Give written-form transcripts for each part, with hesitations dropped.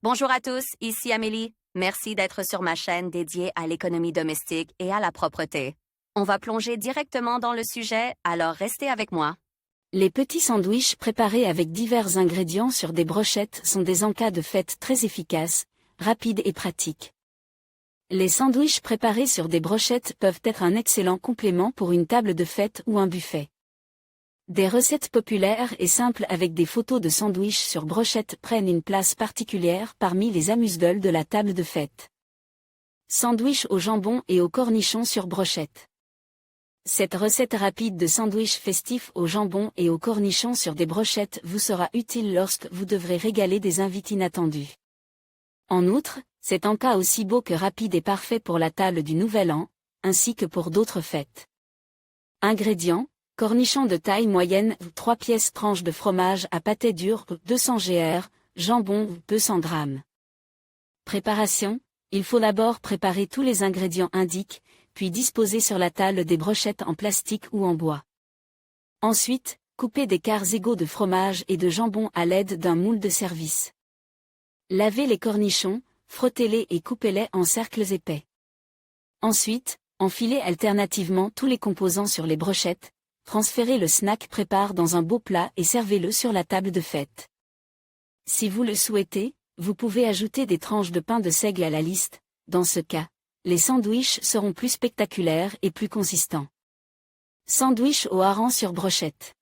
Bonjour à tous, ici Amélie. Merci d'être sur ma chaîne dédiée à l'économie domestique et à la propreté. On va plonger directement dans le sujet, alors restez avec moi. Les petits sandwichs préparés avec divers ingrédients sur des brochettes sont des encas de fête très efficaces, rapides et pratiques. Les sandwichs préparés sur des brochettes peuvent être un excellent complément pour une table de fête ou un buffet. Des recettes populaires et simples avec des photos de sandwichs sur brochettes prennent une place particulière parmi les amuse-gueules de la table de fête. Sandwich au jambon et au cornichon sur brochette. Cette recette rapide de sandwich festif au jambon et au cornichon sur des brochettes vous sera utile lorsque vous devrez régaler des invités inattendus. En outre, cet encas aussi beau que rapide est parfait pour la table du Nouvel An, ainsi que pour d'autres fêtes. Ingrédients: cornichons de taille moyenne, 3 pièces tranches de fromage à pâté dur, 200 gr, jambon, 200 g. Préparation: il faut d'abord préparer tous les ingrédients indiqués, puis disposer sur la table des brochettes en plastique ou en bois. Ensuite, couper des quarts égaux de fromage et de jambon à l'aide d'un moule de service. Lavez les cornichons, frottez-les et coupez-les en cercles épais. Ensuite, enfilez alternativement tous les composants sur les brochettes, transférez le snack prépare dans un beau plat et servez-le sur la table de fête. Si vous le souhaitez, vous pouvez ajouter des tranches de pain de seigle à la liste. Dans ce cas, les sandwichs seront plus spectaculaires et plus consistants. Sandwich au hareng sur brochette.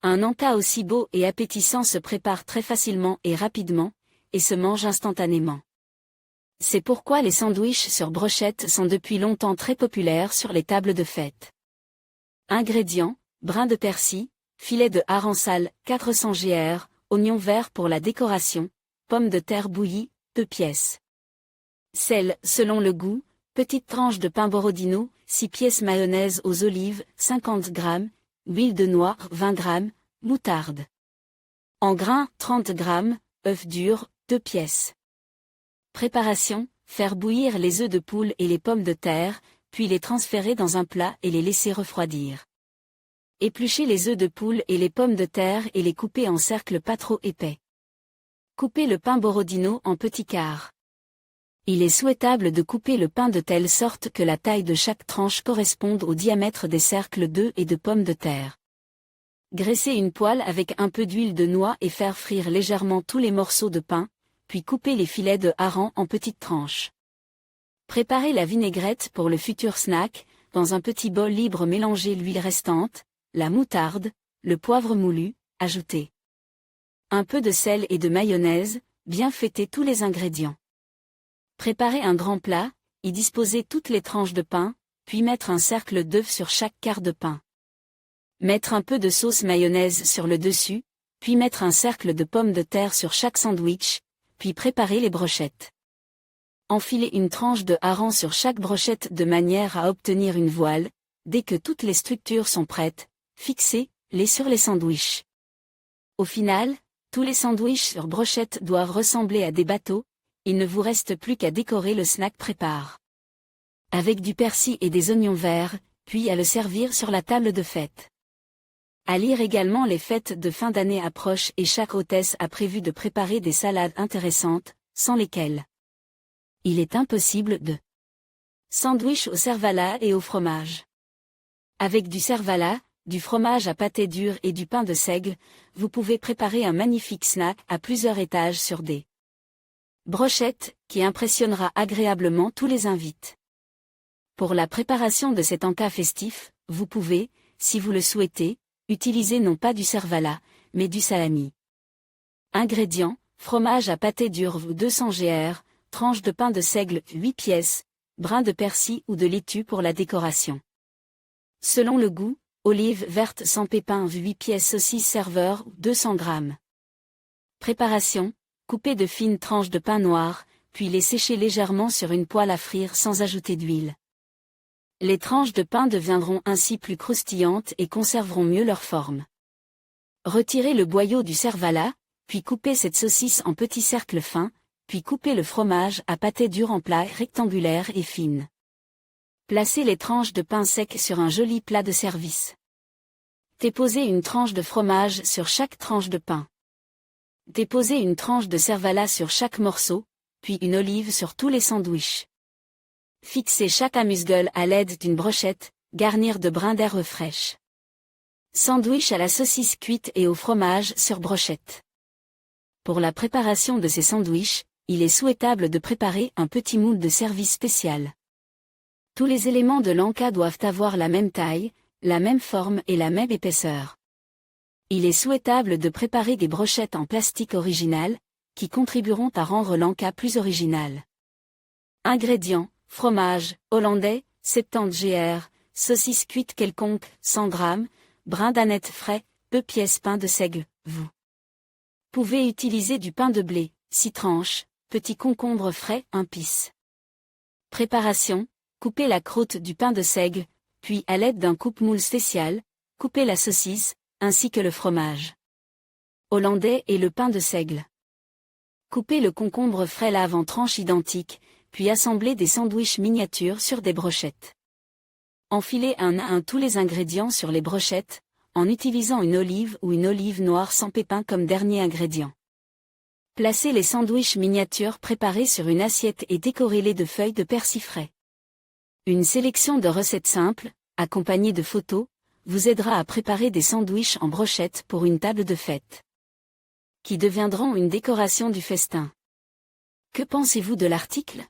Un encas aussi beau et appétissant se prépare très facilement et rapidement, et se mange instantanément. C'est pourquoi les sandwichs sur brochette sont depuis longtemps très populaires sur les tables de fête. Ingrédients: brin de persil, filet de hareng sale, 400 gr, oignons verts pour la décoration, pommes de terre bouillies, 2 pièces. Sel, selon le goût, petite tranche de pain borodino, 6 pièces mayonnaise aux olives, 50 g, huile de noix, 20 g, moutarde. En grains, 30 g, œufs durs, 2 pièces. Préparation: faire bouillir les œufs de poule et les pommes de terre, puis les transférer dans un plat et les laisser refroidir. Éplucher les œufs de poule et les pommes de terre et les couper en cercles pas trop épais. Couper le pain borodino en petits quarts. Il est souhaitable de couper le pain de telle sorte que la taille de chaque tranche corresponde au diamètre des cercles d'œufs et de pommes de terre. Graisser une poêle avec un peu d'huile de noix et faire frire légèrement tous les morceaux de pain, puis couper les filets de hareng en petites tranches. Préparez la vinaigrette pour le futur snack. Dans un petit bol libre, mélangez l'huile restante, la moutarde, le poivre moulu, ajoutez un peu de sel et de mayonnaise, bien fêtez tous les ingrédients. Préparez un grand plat, y disposez toutes les tranches de pain, puis mettre un cercle d'œuf sur chaque quart de pain. Mettre un peu de sauce mayonnaise sur le dessus, puis mettre un cercle de pommes de terre sur chaque sandwich, puis préparer les brochettes. Enfilez une tranche de hareng sur chaque brochette de manière à obtenir une voile. Dès que toutes les structures sont prêtes, fixez-les sur les sandwichs. Au final, tous les sandwichs sur brochette doivent ressembler à des bateaux. Il ne vous reste plus qu'à décorer le snack prépare. Avec du persil et des oignons verts, puis à le servir sur la table de fête. À lire également: les fêtes de fin d'année approchent et chaque hôtesse a prévu de préparer des salades intéressantes, sans lesquelles il est impossible de sandwich au cervelas et au fromage. Avec du cervelas, du fromage à pâté dur et du pain de seigle, vous pouvez préparer un magnifique snack à plusieurs étages sur des brochettes, qui impressionnera agréablement tous les invités. Pour la préparation de cet encas festif, vous pouvez, si vous le souhaitez, utiliser non pas du cervelas, mais du salami. Ingrédients: fromage à pâté dur 200 gr, tranche de pain de seigle 8 pièces, brin de persil ou de laitue pour la décoration. Selon le goût, olives vertes sans pépins 8 pièces, saucisse serveur 200 g. Préparation: couper de fines tranches de pain noir, puis les sécher légèrement sur une poêle à frire sans ajouter d'huile. Les tranches de pain deviendront ainsi plus croustillantes et conserveront mieux leur forme. Retirez le boyau du cervelas, puis coupez cette saucisse en petits cercles fins, puis coupez le fromage à pâté dur en plats rectangulaires et fines. Placez les tranches de pain sec sur un joli plat de service. Déposez une tranche de fromage sur chaque tranche de pain. Déposez une tranche de cervelas sur chaque morceau, puis une olive sur tous les sandwichs. Fixez chaque amuse-gueule à l'aide d'une brochette, garnir de brins d'herbes fraîches. Sandwich à la saucisse cuite et au fromage sur brochette. Pour la préparation de ces sandwichs, il est souhaitable de préparer un petit moule de service spécial. Tous les éléments de l'en-cas doivent avoir la même taille, la même forme et la même épaisseur. Il est souhaitable de préparer des brochettes en plastique original, qui contribueront à rendre l'en-cas plus original. Ingrédients: fromage hollandais, 70 gr, saucisse cuite quelconque, 100 g, brin d'aneth frais, 2 pièces pain de seigle, vous pouvez utiliser du pain de blé, 6 tranches, petit concombre frais, 1 pisse. Préparation: coupez la croûte du pain de seigle, puis à l'aide d'un coupe-moule spécial, coupez la saucisse, ainsi que le fromage hollandais et le pain de seigle. Coupez le concombre frais lave en tranches identiques, puis assemblez des sandwichs miniatures sur des brochettes. Enfilez un à un tous les ingrédients sur les brochettes, en utilisant une olive ou une olive noire sans pépins comme dernier ingrédient. Placez les sandwichs miniatures préparés sur une assiette et décorez-les de feuilles de persil frais. Une sélection de recettes simples, accompagnées de photos, vous aidera à préparer des sandwichs en brochette pour une table de fête, qui deviendront une décoration du festin. Que pensez-vous de l'article ?